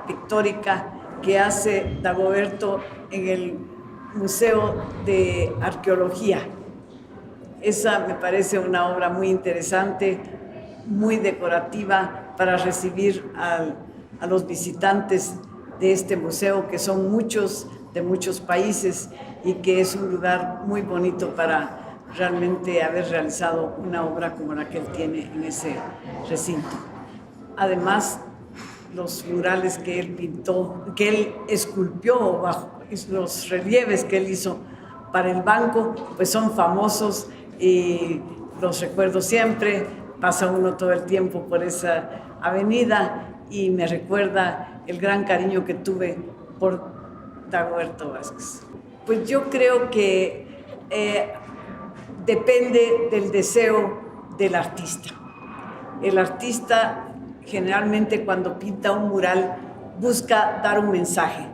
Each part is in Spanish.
pictórica que hace Dagoberto en el Museo de Arqueología. Esa me parece una obra muy interesante, muy decorativa para recibir a los visitantes de este museo, que son muchos, de muchos países, y que es un lugar muy bonito para realmente haber realizado una obra como la que él tiene en ese recinto. Además, los murales que él pintó, que él esculpió bajo los relieves que él hizo para el banco, pues son famosos y los recuerdo siempre. Pasa uno todo el tiempo por esa avenida y me recuerda el gran cariño que tuve por Dagoberto Vázquez. Pues yo creo que depende del deseo del artista. El artista generalmente cuando pinta un mural busca dar un mensaje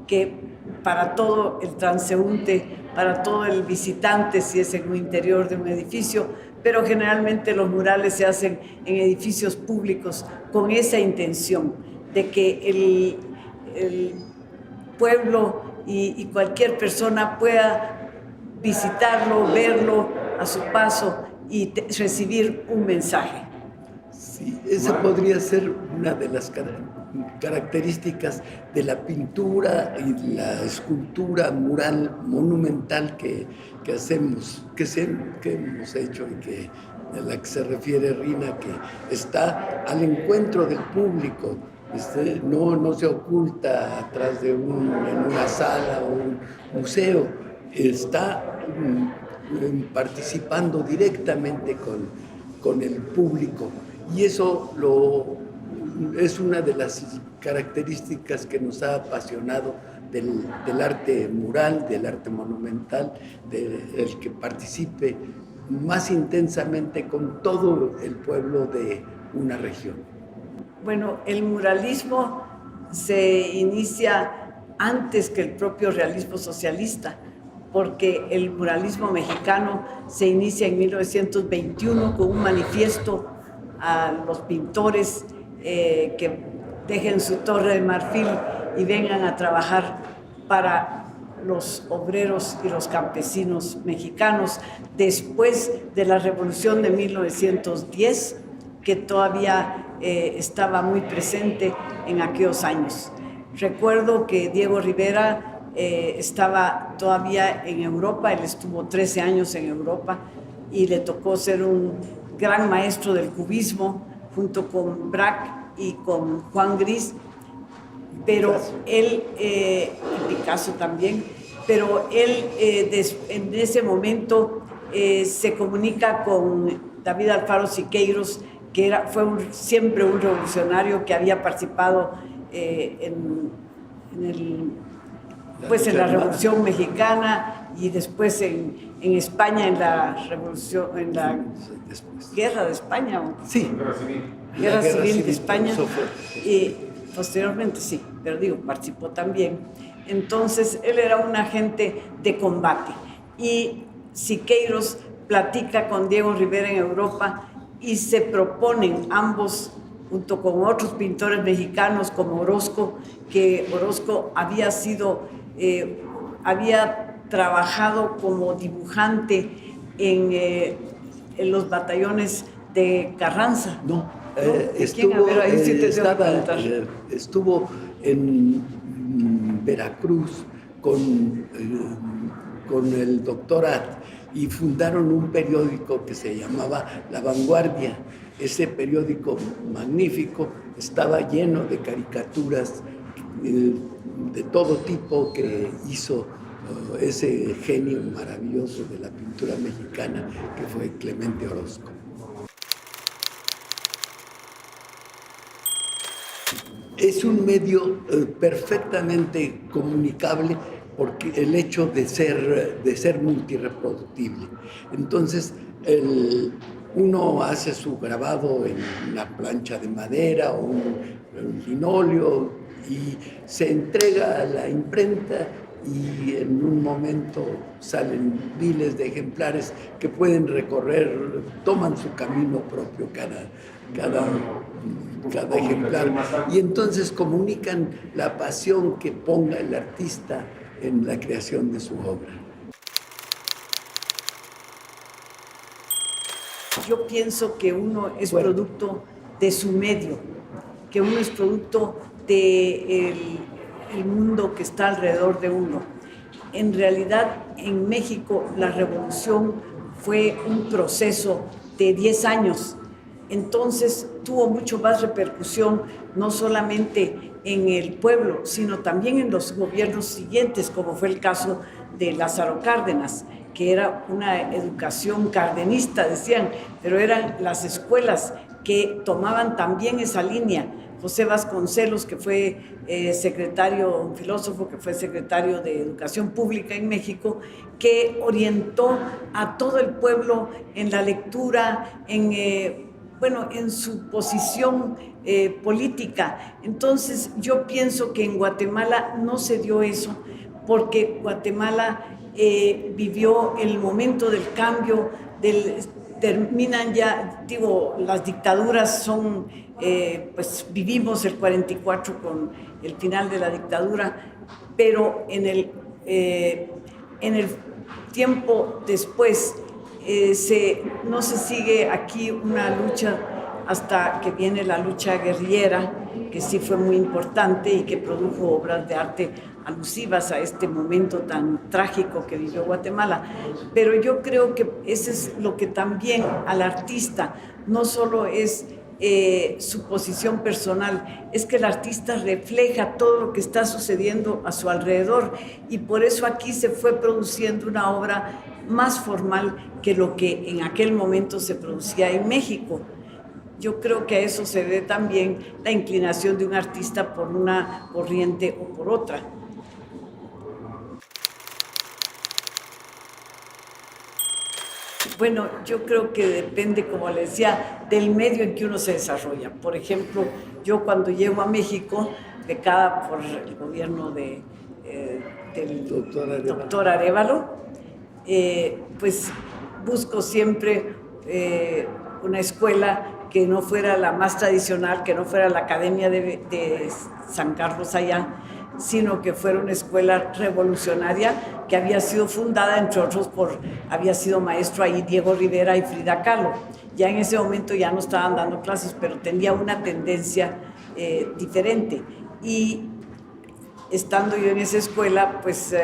que para todo el transeúnte, para todo el visitante, si es en un interior de un edificio, pero generalmente los murales se hacen en edificios públicos con esa intención de que el pueblo y cualquier persona pueda visitarlo, verlo a su paso y recibir un mensaje. Sí, esa podría ser una de las características de la pintura y la escultura mural monumental que hacemos, que hemos hecho y a la que se refiere Rina, que está al encuentro del público. No se oculta atrás de en una sala o un museo, está participando directamente con el público, y eso es una de las características que nos ha apasionado del arte mural, del arte monumental, del que participe más intensamente con todo el pueblo de una región. Bueno, el muralismo se inicia antes que el propio realismo socialista, porque el muralismo mexicano se inicia en 1921 con un manifiesto a los pintores que dejen su torre de marfil y vengan a trabajar para los obreros y los campesinos mexicanos después de la Revolución de 1910, que todavía estaba muy presente en aquellos años. Recuerdo que Diego Rivera estaba todavía en Europa, él estuvo 13 años en Europa y le tocó ser un gran maestro del cubismo junto con Braque y con Juan Gris, pero él, Picasso también, pero él en ese momento se comunica con David Alfaro Siqueiros, que siempre un revolucionario que había participado en la Revolución Mexicana y después en España en la Guerra de España. Sí. Guerra Civil de España. Y posteriormente sí, pero digo, participó también. Entonces, él era un agente de combate. Y Siqueiros platica con Diego Rivera en Europa y se proponen ambos, junto con otros pintores mexicanos como Orozco, que Orozco había trabajado como dibujante en los batallones de Carranza. No, estuvo en Veracruz con el doctorat y fundaron un periódico que se llamaba La Vanguardia. Ese periódico magnífico estaba lleno de caricaturas de todo tipo que hizo ese genio maravilloso de la pintura mexicana que fue Clemente Orozco. Es un medio perfectamente comunicable porque el hecho de ser multireproductible. Entonces, uno hace su grabado en una plancha de madera o un linóleo y se entrega a la imprenta y en un momento salen miles de ejemplares que pueden recorrer, toman su camino propio cada cada ejemplar. Y entonces comunican la pasión que ponga el artista en la creación de su obra. Yo pienso que uno es producto de su medio, que uno es producto del mundo que está alrededor de uno. En realidad, en México, la revolución fue un proceso de 10 años. Entonces, tuvo mucho más repercusión, no solamente en el pueblo, sino también en los gobiernos siguientes, como fue el caso de Lázaro Cárdenas, que era una educación cardenista, decían, pero eran las escuelas que tomaban también esa línea. José Vasconcelos, que fue un filósofo que fue secretario de Educación Pública en México, que orientó a todo el pueblo en la lectura, en su posición política. Entonces, yo pienso que en Guatemala no se dio eso, porque Guatemala vivió el momento del cambio, terminan ya, las dictaduras son, vivimos el 44 con el final de la dictadura, pero en el tiempo después no se sigue aquí una lucha hasta que viene la lucha guerrillera, que sí fue muy importante y que produjo obras de arte alusivas a este momento tan trágico que vivió Guatemala. Pero yo creo que eso es lo que también al artista no solo es su posición personal, es que el artista refleja todo lo que está sucediendo a su alrededor, y por eso aquí se fue produciendo una obra más formal que lo que en aquel momento se producía en México. Yo creo que a eso se debe también la inclinación de un artista por una corriente o por otra. Bueno, yo creo que depende, como le decía, del medio en que uno se desarrolla. Por ejemplo, yo cuando llego a México, becada por el gobierno del doctor Arévalo, pues busco siempre una escuela que no fuera la más tradicional, que no fuera la Academia de San Carlos allá, sino que fuera una escuela revolucionaria que había sido fundada, entre otros, había sido maestro ahí Diego Rivera y Frida Kahlo. Ya en ese momento ya no estaban dando clases, pero tenía una tendencia diferente. Y estando yo en esa escuela, pues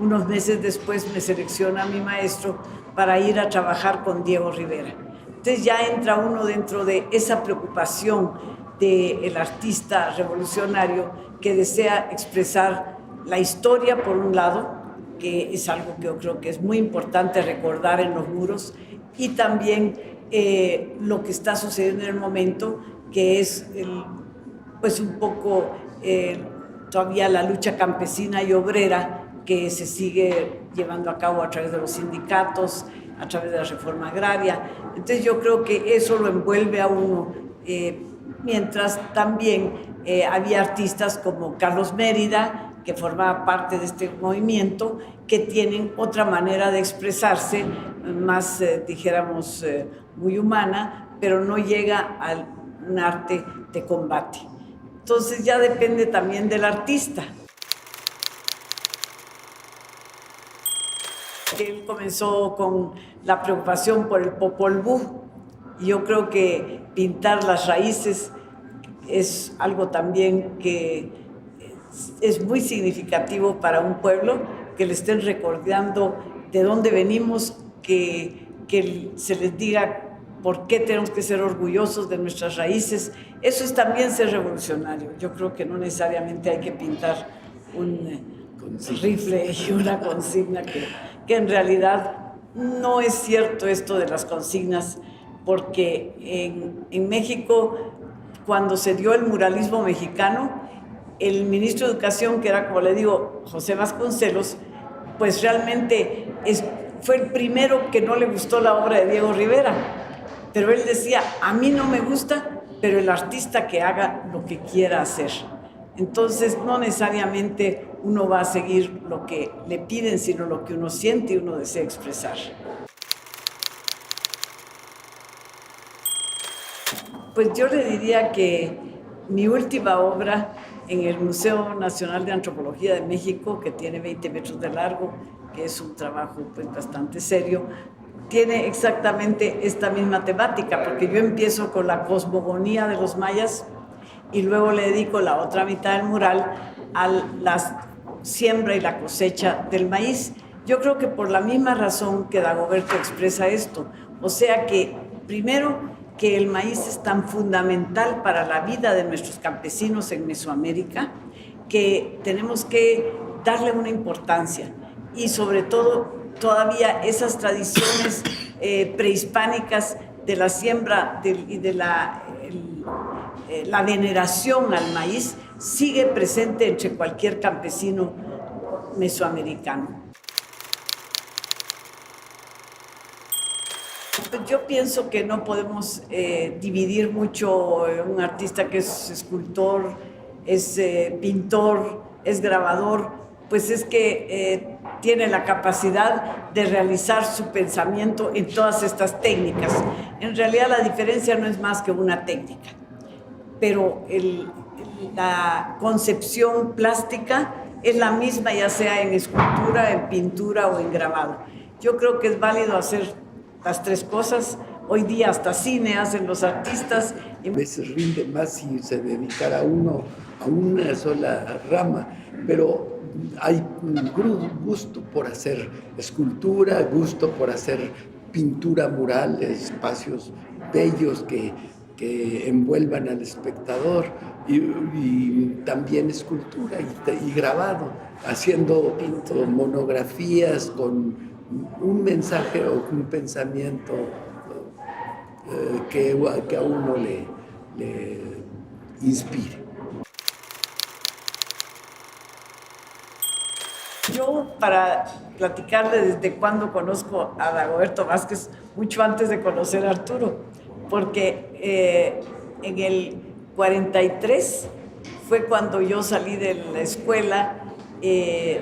unos meses después me selecciona mi maestro para ir a trabajar con Diego Rivera. Entonces ya entra uno dentro de esa preocupación del artista revolucionario que desea expresar la historia, por un lado, que es algo que yo creo que es muy importante recordar en los muros, y también lo que está sucediendo en el momento, que es un poco todavía la lucha campesina y obrera que se sigue llevando a cabo a través de los sindicatos, a través de la reforma agraria. Entonces yo creo que eso lo envuelve a uno, mientras también había artistas como Carlos Mérida, que formaba parte de este movimiento, que tienen otra manera de expresarse, más, dijéramos, muy humana, pero no llega a un arte de combate. Entonces ya depende también del artista. Él comenzó con la preocupación por el Popol Vuh, y yo creo que pintar las raíces es algo también que es muy significativo para un pueblo, que le estén recordando de dónde venimos, que se les diga por qué tenemos que ser orgullosos de nuestras raíces. Eso es también ser revolucionario. Yo creo que no necesariamente hay que pintar un rifle y una consigna, que en realidad no es cierto esto de las consignas, porque en México, cuando se dio el muralismo mexicano, el ministro de Educación, que era, como le digo, José Vasconcelos, pues realmente fue el primero que no le gustó la obra de Diego Rivera, pero él decía, a mí no me gusta, pero el artista que haga lo que quiera hacer. Entonces, no necesariamente uno va a seguir lo que le piden, sino lo que uno siente y uno desea expresar. Pues yo le diría que mi última obra en el Museo Nacional de Antropología de México, que tiene 20 metros de largo, que es un trabajo pues bastante serio, tiene exactamente esta misma temática, porque yo empiezo con la cosmogonía de los mayas y luego le dedico la otra mitad del mural a la siembra y la cosecha del maíz. Yo creo que por la misma razón que Dagoberto expresa esto, o sea que primero que el maíz es tan fundamental para la vida de nuestros campesinos en Mesoamérica que tenemos que darle una importancia y sobre todo todavía esas tradiciones prehispánicas de la siembra y de la veneración al maíz sigue presente entre cualquier campesino mesoamericano. Yo pienso que no podemos dividir mucho un artista que es escultor, es pintor, es grabador, pues es que tiene la capacidad de realizar su pensamiento en todas estas técnicas. En realidad la diferencia no es más que una técnica, pero la concepción plástica es la misma, ya sea en escultura, en pintura o en grabado. Yo creo que es válido hacer las tres cosas. Hoy día hasta cine hacen los artistas. A veces rinde más si se dedicara uno a una sola rama, pero hay un gusto por hacer escultura, gusto por hacer pintura mural, espacios bellos que envuelvan al espectador y también escultura y grabado, haciendo monografías con un mensaje o un pensamiento que a uno le inspire. Yo, para platicarle desde cuándo conozco a Dagoberto Vázquez, mucho antes de conocer a Arturo, porque en el 43 fue cuando yo salí de la escuela,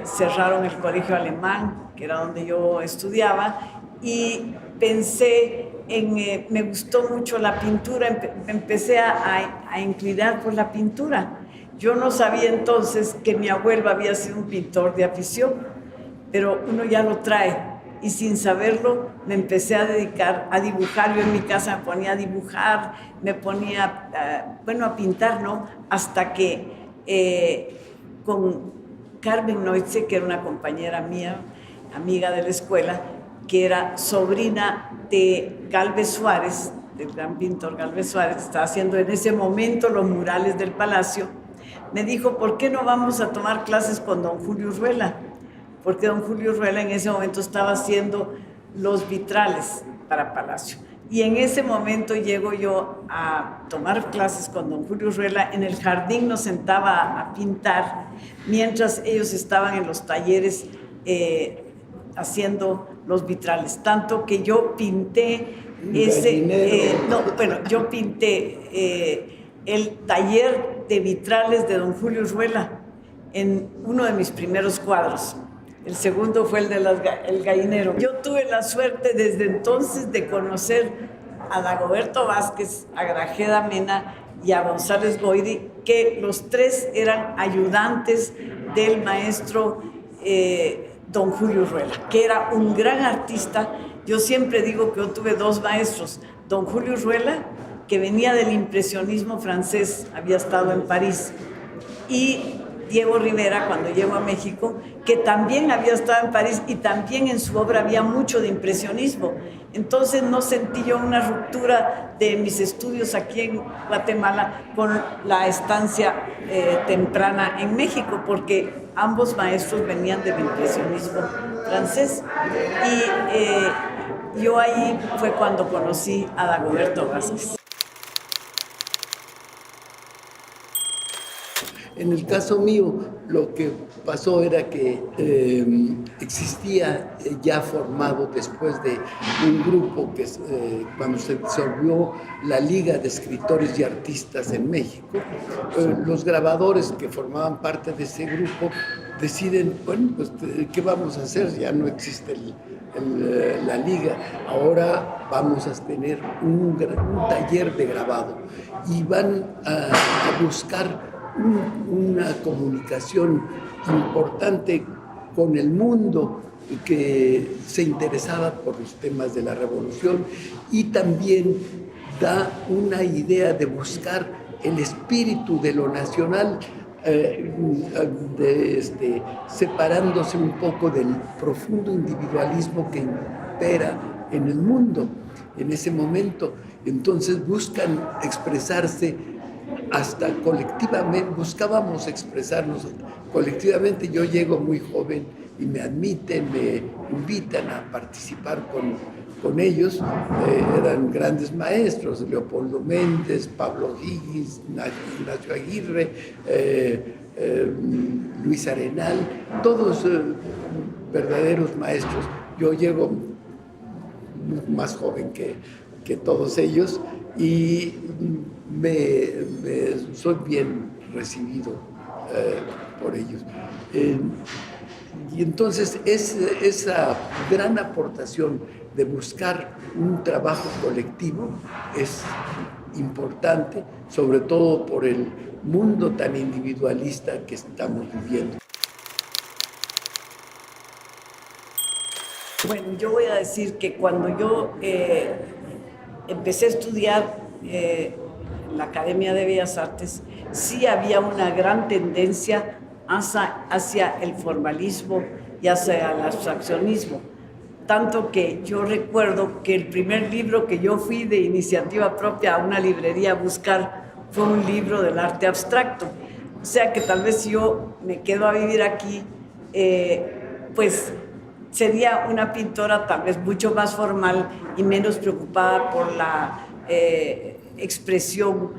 cerraron el colegio alemán, que era donde yo estudiaba, y pensé me gustó mucho la pintura, empecé a inclinar por la pintura. Yo no sabía entonces que mi abuelo había sido un pintor de afición, pero uno ya lo trae, y sin saberlo me empecé a dedicar a dibujar. Yo en mi casa me ponía a dibujar, me ponía, a pintar, ¿no? Hasta que con Carmen Noitze, que era una compañera mía, amiga de la escuela, que era sobrina de Galvez Suárez, del gran pintor Galvez Suárez, que estaba haciendo en ese momento los murales del Palacio, me dijo, ¿por qué no vamos a tomar clases con don Julio Urruela? Porque don Julio Urruela en ese momento estaba haciendo los vitrales para Palacio. Y en ese momento llego yo a tomar clases con don Julio Urruela. En el jardín nos sentaba a pintar, mientras ellos estaban en los talleres haciendo los vitrales. Tanto que yo pinté yo pinté el taller de vitrales de don Julio Urruela en uno de mis primeros cuadros. El segundo fue el de El Gallinero. Yo tuve la suerte desde entonces de conocer a Dagoberto Vázquez, a Grajeda Mena y a González Goyri, que los tres eran ayudantes del maestro don Julio Urruela, que era un gran artista. Yo siempre digo que yo tuve dos maestros, don Julio Urruela, que venía del impresionismo francés, había estado en París, y Diego Rivera, cuando llegó a México, que también había estado en París y también en su obra había mucho de impresionismo. Entonces no sentí yo una ruptura de mis estudios aquí en Guatemala con la estancia temprana en México, porque ambos maestros venían del impresionismo francés. Y yo ahí fue cuando conocí a Dagoberto Vázquez. En el caso mío, lo que pasó era que existía ya formado después de un grupo que cuando se disolvió la Liga de Escritores y Artistas en México, los grabadores que formaban parte de ese grupo deciden, bueno, pues, ¿qué vamos a hacer? Ya no existe la liga, ahora vamos a tener un taller de grabado y van a buscar una comunicación importante con el mundo que se interesaba por los temas de la revolución, y también da una idea de buscar el espíritu de lo nacional, separándose un poco del profundo individualismo que impera en el mundo en ese momento. Entonces buscan expresarse hasta colectivamente, buscábamos expresarnos colectivamente. Yo llego muy joven y me admiten, me invitan a participar con ellos. Eran grandes maestros: Leopoldo Méndez, Pablo Higgins, Ignacio Aguirre, Luis Arenal, todos verdaderos maestros. Yo llego más joven que todos ellos, y soy bien recibido por ellos. Y entonces esa gran aportación de buscar un trabajo colectivo es importante, sobre todo por el mundo tan individualista que estamos viviendo. Bueno, yo voy a decir que cuando yo empecé a estudiar en la Academia de Bellas Artes, sí había una gran tendencia hacia el formalismo y hacia el abstraccionismo. Tanto que yo recuerdo que el primer libro que yo fui de iniciativa propia a una librería a buscar fue un libro del arte abstracto. O sea que tal vez si yo me quedo a vivir aquí, pues sería una pintora tal vez mucho más formal y menos preocupada por la expresión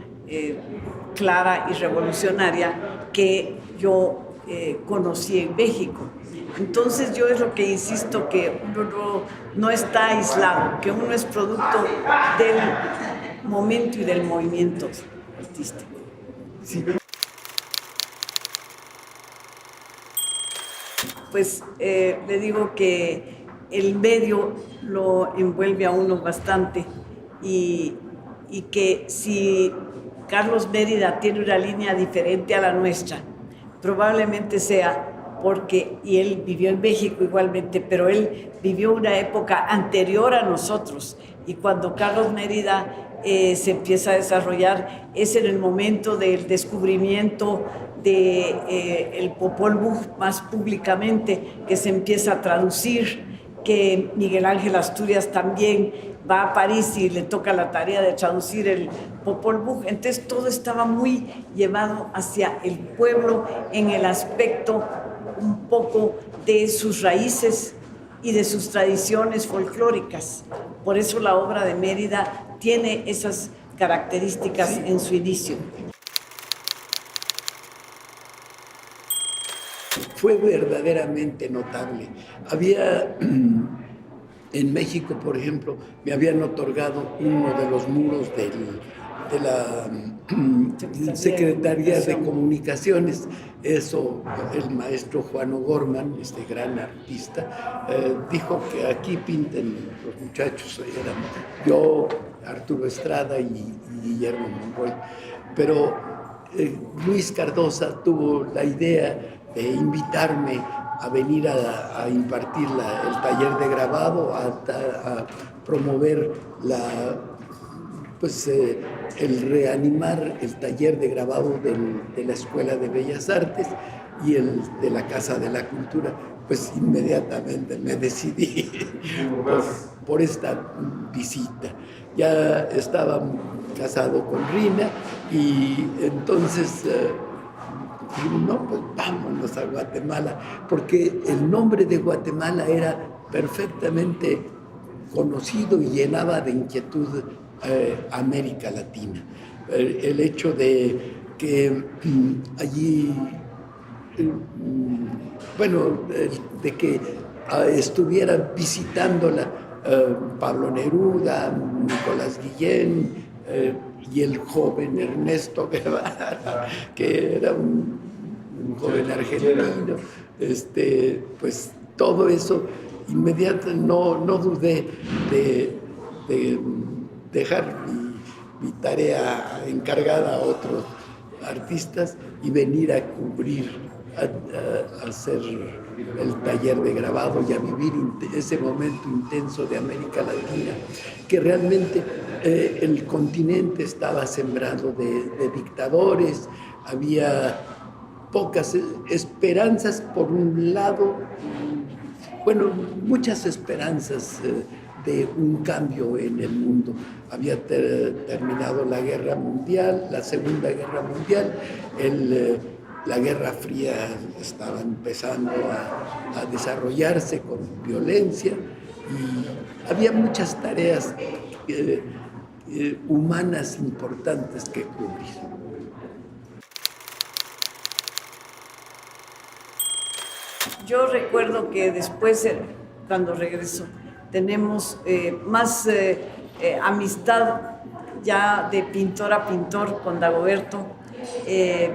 clara y revolucionaria que yo conocí en México. Entonces yo es lo que insisto, que uno no está aislado, que uno es producto del momento y del movimiento artístico. Sí. Pues le digo que el medio lo envuelve a uno bastante, y que si Carlos Mérida tiene una línea diferente a la nuestra, probablemente sea porque, y él vivió en México igualmente, pero él vivió una época anterior a nosotros, y cuando Carlos Mérida se empieza a desarrollar es en el momento del descubrimiento del Popol Vuh más públicamente, que se empieza a traducir, que Miguel Ángel Asturias también va a París y le toca la tarea de traducir el Popol Vuh. Entonces todo estaba muy llevado hacia el pueblo en el aspecto un poco de sus raíces y de sus tradiciones folclóricas. Por eso la obra de Mérida tiene esas características en su inicio. Fue verdaderamente notable. Había en México, por ejemplo, me habían otorgado uno de los muros de la Secretaría de Comunicaciones. Eso, el maestro Juan O'Gorman, este gran artista, dijo que aquí pinten los muchachos. Eran yo, Arturo Estrada y Guillermo Monroy. Pero Luis Cardosa tuvo la idea de invitarme a venir a impartir el taller de grabado, a promover el reanimar el taller de grabado de la Escuela de Bellas Artes y el de la Casa de la Cultura. Pues inmediatamente me decidí por esta visita. Ya estaba casado con Rina, y entonces no, pues vámonos a Guatemala, porque el nombre de Guatemala era perfectamente conocido y llenaba de inquietud América Latina. El hecho de que allí, bueno, de que estuvieran visitándola Pablo Neruda, Nicolás Guillén y el joven Ernesto Guevara, que era un joven argentino, pues todo eso inmediatamente no dudé de dejar mi tarea encargada a otros artistas y venir a cubrir, a hacer el taller de grabado y a vivir ese momento intenso de América Latina, que realmente el continente estaba sembrado de dictadores, había pocas esperanzas por un lado, bueno, muchas esperanzas de un cambio en el mundo. Había terminado la Guerra Mundial, la Segunda Guerra Mundial, la Guerra Fría estaba empezando a desarrollarse con violencia y había muchas tareas humanas importantes que cubrir. Yo recuerdo que después, cuando regreso, tenemos más amistad ya de pintor a pintor con Dagoberto,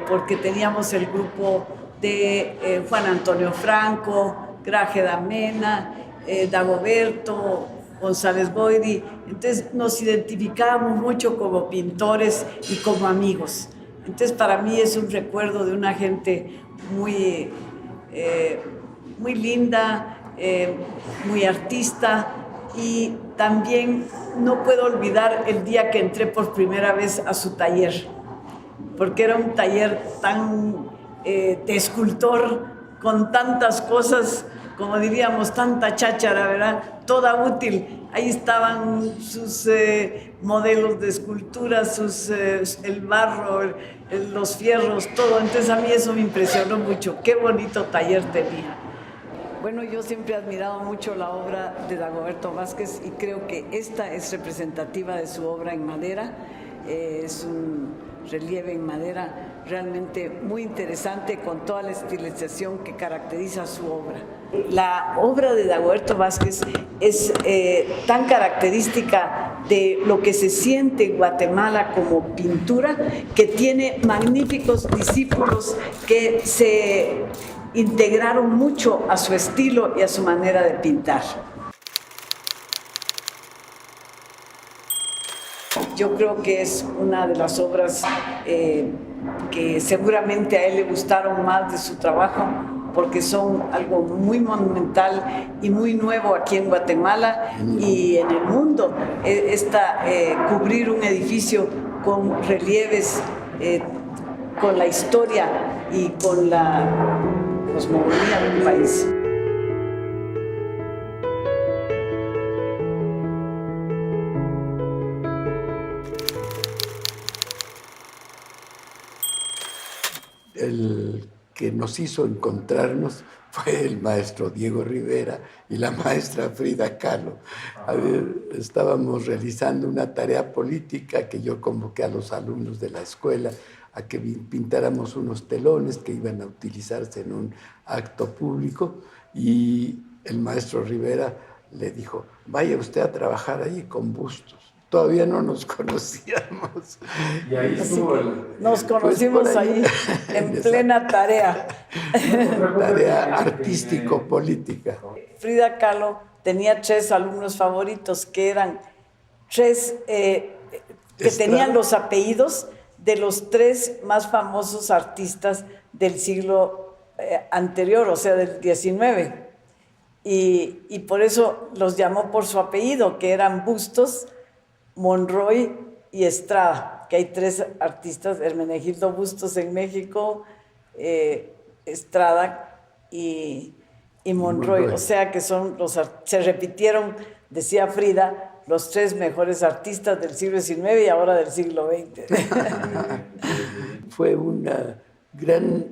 porque teníamos el grupo de Juan Antonio Franco, Grajeda Mena, Dagoberto, González Boidi. Entonces nos identificábamos mucho como pintores y como amigos. Entonces para mí es un recuerdo de una gente muy linda, muy artista, y también no puedo olvidar el día que entré por primera vez a su taller, porque era un taller tan de escultor, con tantas cosas, como diríamos, tanta cháchara, ¿verdad? Toda útil. Ahí estaban sus modelos de escultura, el barro, los fierros, todo. Entonces a mí eso me impresionó mucho. Qué bonito taller tenía. Bueno, yo siempre he admirado mucho la obra de Dagoberto Vázquez y creo que esta es representativa de su obra en madera. Es un relieve en madera realmente muy interesante, con toda la estilización que caracteriza su obra. La obra de Dagoberto Vázquez es tan característica de lo que se siente en Guatemala como pintura, que tiene magníficos discípulos que se integraron mucho a su estilo y a su manera de pintar. Yo creo que es una de las obras que seguramente a él le gustaron más de su trabajo, porque son algo muy monumental y muy nuevo aquí en Guatemala y en el mundo. Cubrir un edificio con relieves, con la historia y con la cosmogonía de un país. El que nos hizo encontrarnos fue el maestro Diego Rivera y la maestra Frida Kahlo. Estábamos realizando una tarea política que yo convoqué a los alumnos de la escuela a que pintáramos unos telones que iban a utilizarse en un acto público, y el maestro Rivera le dijo: vaya usted a trabajar allí con bustos. Todavía no nos conocíamos. Y ahí estuvo nos conocimos pues ahí en plena tarea. Tarea artístico-política. Frida Kahlo tenía 3 alumnos favoritos, que eran 3 que tenían los apellidos de los 3 más famosos artistas del siglo anterior, o sea, del XIX. Y por eso los llamó por su apellido, que eran Bustos, Monroy y Estrada, que hay 3 artistas: Hermenegildo Bustos en México, Estrada y Monroy. O sea que se repitieron, decía Frida, los 3 mejores artistas del siglo XIX y ahora del siglo XX. Fue una gran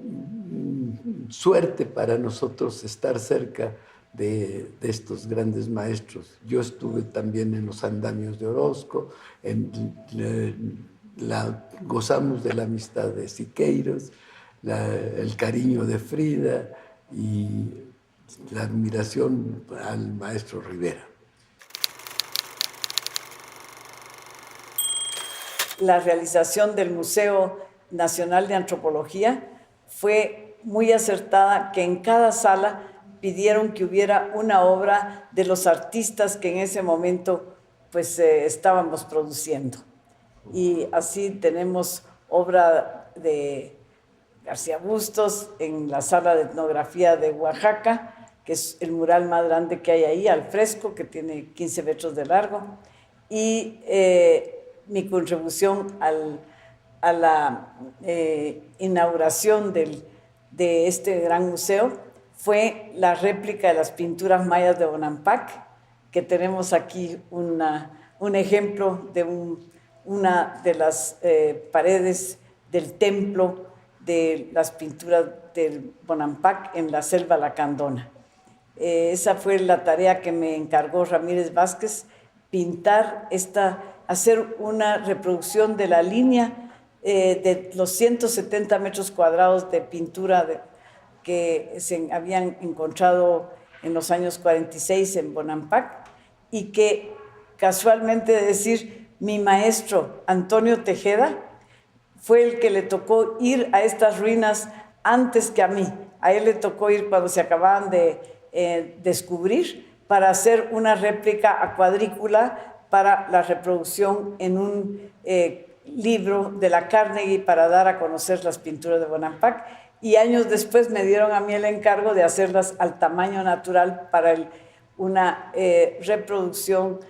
suerte para nosotros estar cerca de estos grandes maestros. Yo estuve también en los andamios de Orozco, gozamos de la amistad de Siqueiros, el cariño de Frida y la admiración al maestro Rivera. La realización del Museo Nacional de Antropología fue muy acertada, que en cada sala pidieron que hubiera una obra de los artistas que en ese momento pues estábamos produciendo. Y así tenemos obra de García Bustos en la sala de etnografía de Oaxaca, que es el mural más grande que hay ahí, al fresco, que tiene 15 metros de largo, y mi contribución a la inauguración de este gran museo fue la réplica de las pinturas mayas de Bonampak, que tenemos aquí un ejemplo de una de las paredes del templo de las pinturas del Bonampak en la selva lacandona. Esa fue la tarea que me encargó Ramírez Vázquez, hacer una reproducción de la línea de los 170 metros cuadrados de pintura que se habían encontrado en los años 46 en Bonampak, y que casualmente decir, mi maestro Antonio Tejeda fue el que le tocó ir a estas ruinas antes que a mí. A él le tocó ir cuando se acababan de descubrir, para hacer una réplica a cuadrícula para la reproducción en un libro de la Carnegie para dar a conocer las pinturas de Bonampak, y años después me dieron a mí el encargo de hacerlas al tamaño natural para una reproducción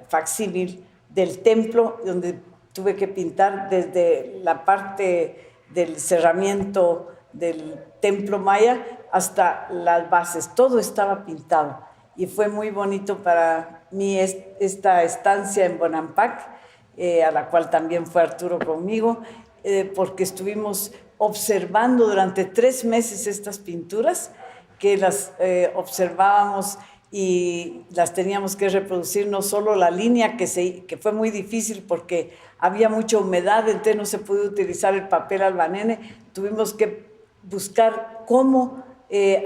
facsímil del templo, donde tuve que pintar desde la parte del cerramiento del templo maya hasta las bases. Todo estaba pintado y fue muy bonito para mí esta estancia en Bonampak, a la cual también fue Arturo conmigo, porque estuvimos observando durante 3 meses estas pinturas, que las observábamos y las teníamos que reproducir, no solo la línea, que fue muy difícil porque había mucha humedad, entonces no se pudo utilizar el papel albanene, tuvimos que buscar cómo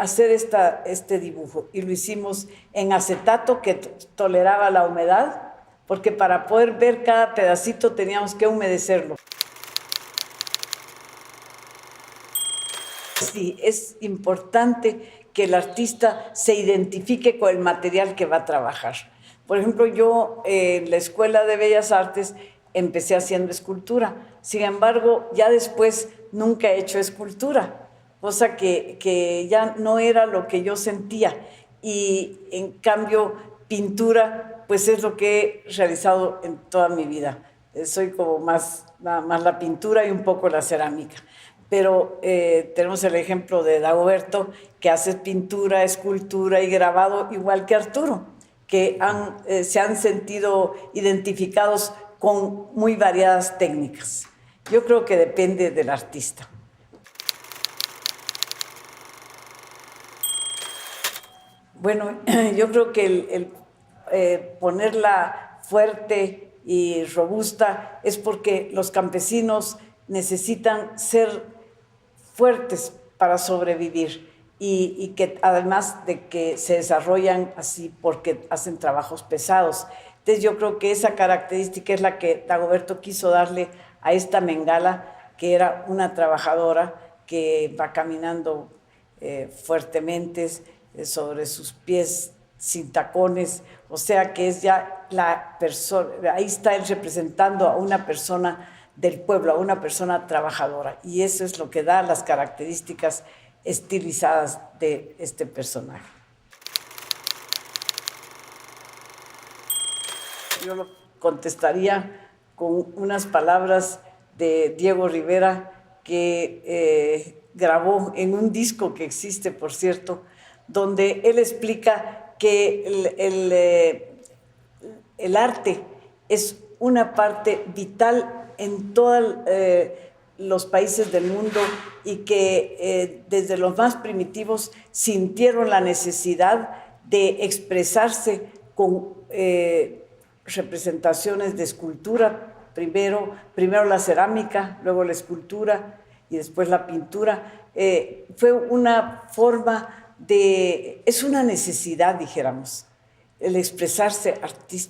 hacer este dibujo, y lo hicimos en acetato que toleraba la humedad, porque para poder ver cada pedacito teníamos que humedecerlo. Sí, es importante que el artista se identifique con el material que va a trabajar. Por ejemplo, yo en la Escuela de Bellas Artes empecé haciendo escultura. Sin embargo, ya después nunca he hecho escultura, cosa que ya no era lo que yo sentía. Y en cambio, pintura, pues es lo que he realizado en toda mi vida. Soy como nada más la pintura y un poco la cerámica. Pero tenemos el ejemplo de Dagoberto, que hace pintura, escultura y grabado igual que Arturo, que se han sentido identificados con muy variadas técnicas. Yo creo que depende del artista. Bueno, yo creo que ponerla fuerte y robusta es porque los campesinos necesitan ser fuertes para sobrevivir, y que además de que se desarrollan así porque hacen trabajos pesados. Entonces yo creo que esa característica es la que Dagoberto quiso darle a esta Mengala, que era una trabajadora que va caminando fuertemente sobre sus pies sin tacones, o sea que es ya la persona, ahí está él representando a una persona del pueblo, a una persona trabajadora, y eso es lo que da las características estilizadas de este personaje. Yo lo contestaría con unas palabras de Diego Rivera, que grabó en un disco que existe, por cierto, donde él explica que el arte es una parte vital en todos los países del mundo, y que desde los más primitivos sintieron la necesidad de expresarse con representaciones de escultura, primero la cerámica, luego la escultura y después la pintura. Fue una forma es una necesidad, dijéramos, el expresarse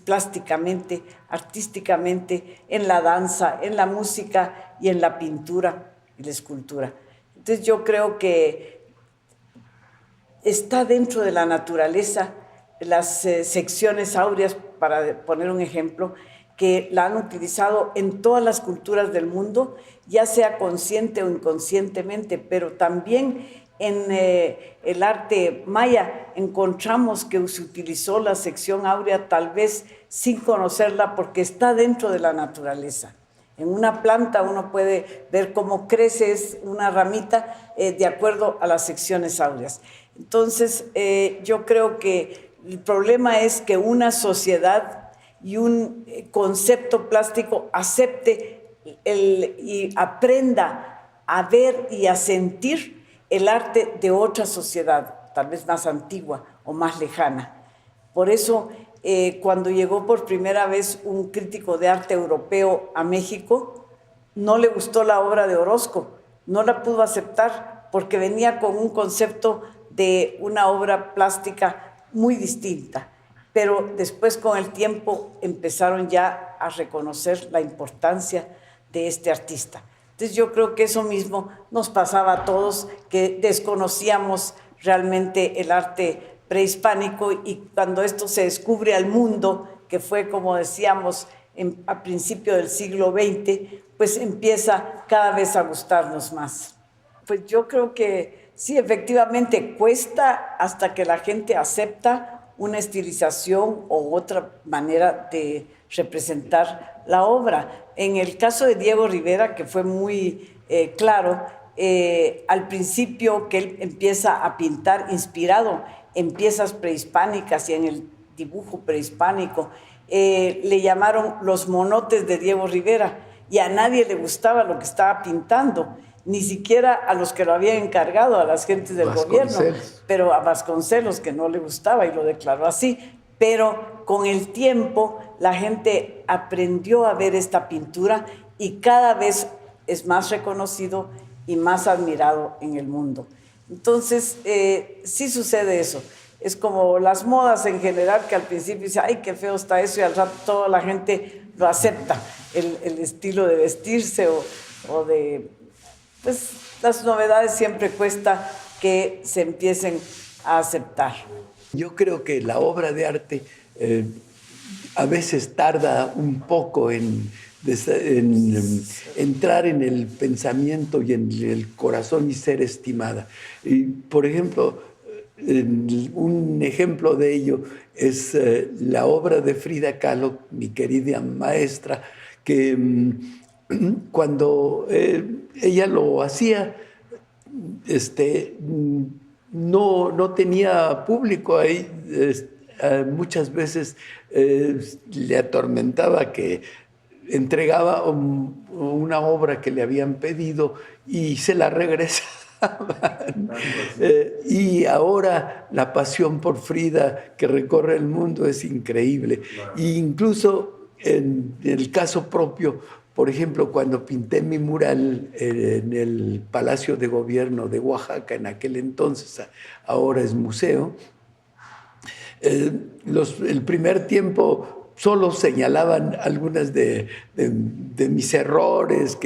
plásticamente, artísticamente, en la danza, en la música y en la pintura y la escultura. Entonces yo creo que está dentro de la naturaleza las secciones áureas, para poner un ejemplo, que la han utilizado en todas las culturas del mundo, ya sea consciente o inconscientemente, pero también en el arte maya encontramos que se utilizó la sección áurea tal vez sin conocerla porque está dentro de la naturaleza. En una planta uno puede ver cómo crece una ramita de acuerdo a las secciones áureas. Entonces, yo creo que el problema es que una sociedad y un concepto plástico acepte y aprenda a ver y a sentir el arte de otra sociedad, tal vez más antigua o más lejana. Por eso, cuando llegó por primera vez un crítico de arte europeo a México, no le gustó la obra de Orozco, no la pudo aceptar porque venía con un concepto de una obra plástica muy distinta. Pero después, con el tiempo, empezaron ya a reconocer la importancia de este artista. Entonces yo creo que eso mismo nos pasaba a todos, que desconocíamos realmente el arte prehispánico, y cuando esto se descubre al mundo, que fue, como decíamos, a principios del siglo XX, pues empieza cada vez a gustarnos más. Pues yo creo que sí, efectivamente cuesta hasta que la gente acepta una estilización o otra manera de representar la obra. En el caso de Diego Rivera, que fue muy claro, al principio que él empieza a pintar inspirado en piezas prehispánicas y en el dibujo prehispánico, le llamaron los monotes de Diego Rivera, y a nadie le gustaba lo que estaba pintando, ni siquiera a los que lo habían encargado, a las gentes del gobierno, pero a Vasconcelos, que no le gustaba y lo declaró así. Pero con el tiempo la gente aprendió a ver esta pintura y cada vez es más reconocido y más admirado en el mundo. Entonces, sí sucede eso. Es como las modas en general, que al principio dice, ay, qué feo está eso, y al rato toda la gente lo acepta, el estilo de vestirse o de... Pues las novedades siempre cuesta que se empiecen a aceptar. Yo creo que la obra de arte a veces tarda un poco en entrar en el pensamiento y en el corazón y ser estimada. Y, por ejemplo, un ejemplo de ello es la obra de Frida Kahlo, mi querida maestra, que cuando ella lo hacía, no tenía público ahí. Muchas veces le atormentaba que entregaba una obra que le habían pedido y se la regresaban. Y ahora la pasión por Frida que recorre el mundo es increíble. E incluso en el caso propio, por ejemplo, cuando pinté mi mural en el Palacio de Gobierno de Oaxaca, en aquel entonces, ahora es museo, el primer tiempo solo señalaban algunas de mis errores,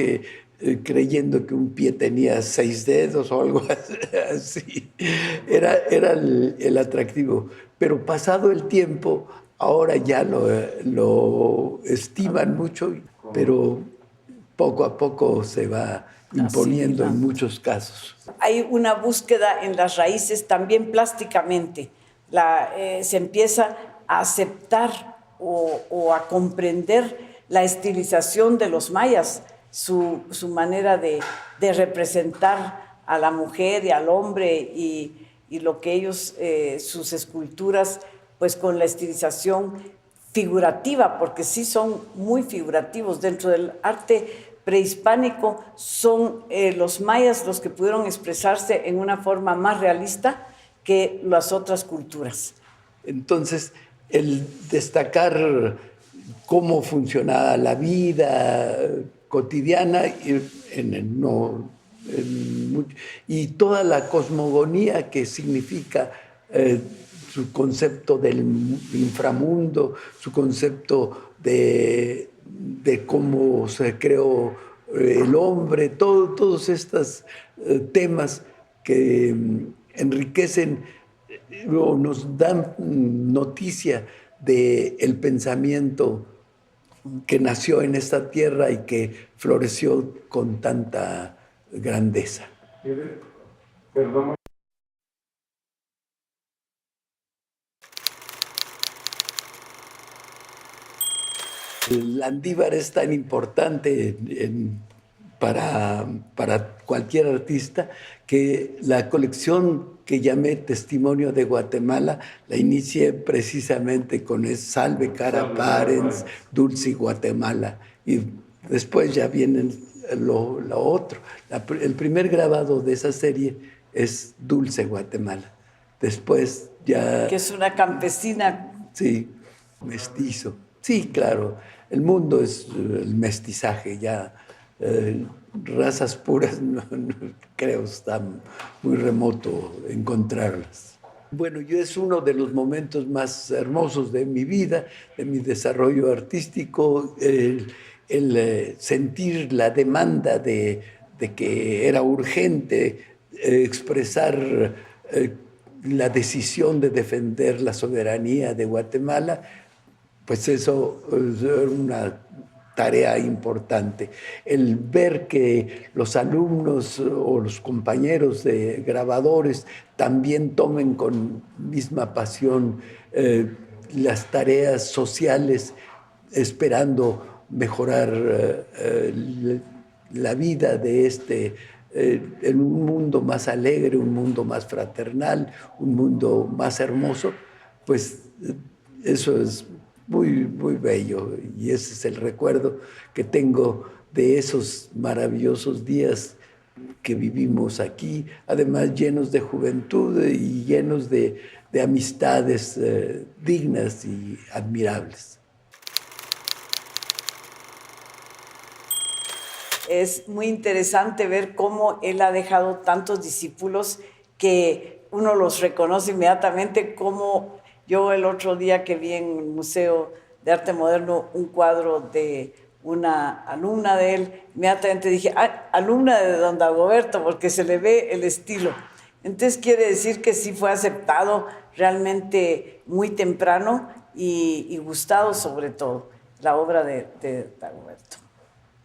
creyendo que un pie tenía 6 dedos o algo así. Era el atractivo. Pero pasado el tiempo, ahora ya lo estiman mucho, pero poco a poco se va imponiendo en muchos casos. Hay una búsqueda en las raíces también plásticamente. Se empieza a aceptar o a comprender la estilización de los mayas, su manera de representar a la mujer y al hombre, y lo que ellos, sus esculturas, pues con la estilización figurativa, porque sí son muy figurativos. Dentro del arte prehispánico son los mayas los que pudieron expresarse en una forma más realista que las otras culturas. Entonces, el destacar cómo funcionaba la vida cotidiana y toda la cosmogonía que significa su concepto del inframundo, su concepto de cómo se creó el hombre, todos estos temas que enriquecen o nos dan noticia del pensamiento que nació en esta tierra y que floreció con tanta grandeza. Perdón. El Landívar es tan importante para cualquier artista que la colección que llamé Testimonio de Guatemala la inicié precisamente con Salve Cara Parens, Dulce Guatemala, y después ya viene lo otro. El primer grabado de esa serie es Dulce Guatemala. Después ya... Que es una campesina. Sí, mestizo. Sí, claro, el mundo es el mestizaje, ya razas puras no creo está muy remoto encontrarlas. Bueno, yo es uno de los momentos más hermosos de mi vida, de mi desarrollo artístico, el sentir la demanda de que era urgente expresar la decisión de defender la soberanía de Guatemala. Pues eso es una tarea importante. El ver que los alumnos o los compañeros de grabadores también tomen con misma pasión las tareas sociales, esperando mejorar la vida de en un mundo más alegre, un mundo más fraternal, un mundo más hermoso, pues eso es muy, muy bello, y ese es el recuerdo que tengo de esos maravillosos días que vivimos aquí, además llenos de juventud y llenos de amistades dignas y admirables. Es muy interesante ver cómo él ha dejado tantos discípulos que uno los reconoce inmediatamente, como yo el otro día que vi en el Museo de Arte Moderno un cuadro de una alumna de él, inmediatamente dije, alumna de don Dagoberto, porque se le ve el estilo. Entonces quiere decir que sí fue aceptado realmente muy temprano y gustado sobre todo la obra de Dagoberto.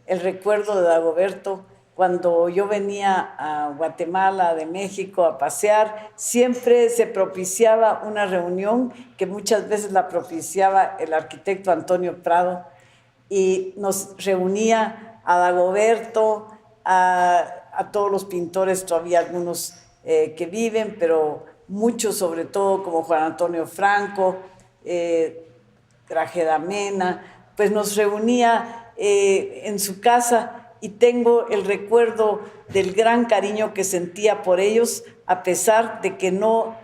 El recuerdo de Dagoberto, cuando yo venía a Guatemala de México a pasear, siempre se propiciaba una reunión que muchas veces la propiciaba el arquitecto Antonio Prado, y nos reunía a Dagoberto, a todos los pintores, todavía algunos que viven, pero muchos sobre todo como Juan Antonio Franco, Grajeda Mena, pues nos reunía en su casa, y tengo el recuerdo del gran cariño que sentía por ellos, a pesar de que no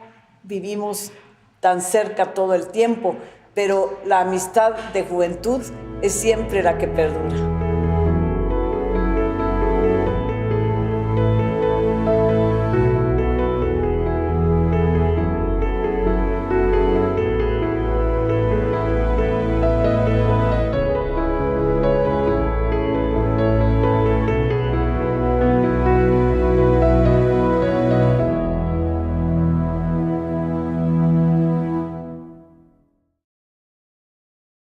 vivimos tan cerca todo el tiempo, pero la amistad de juventud es siempre la que perdura.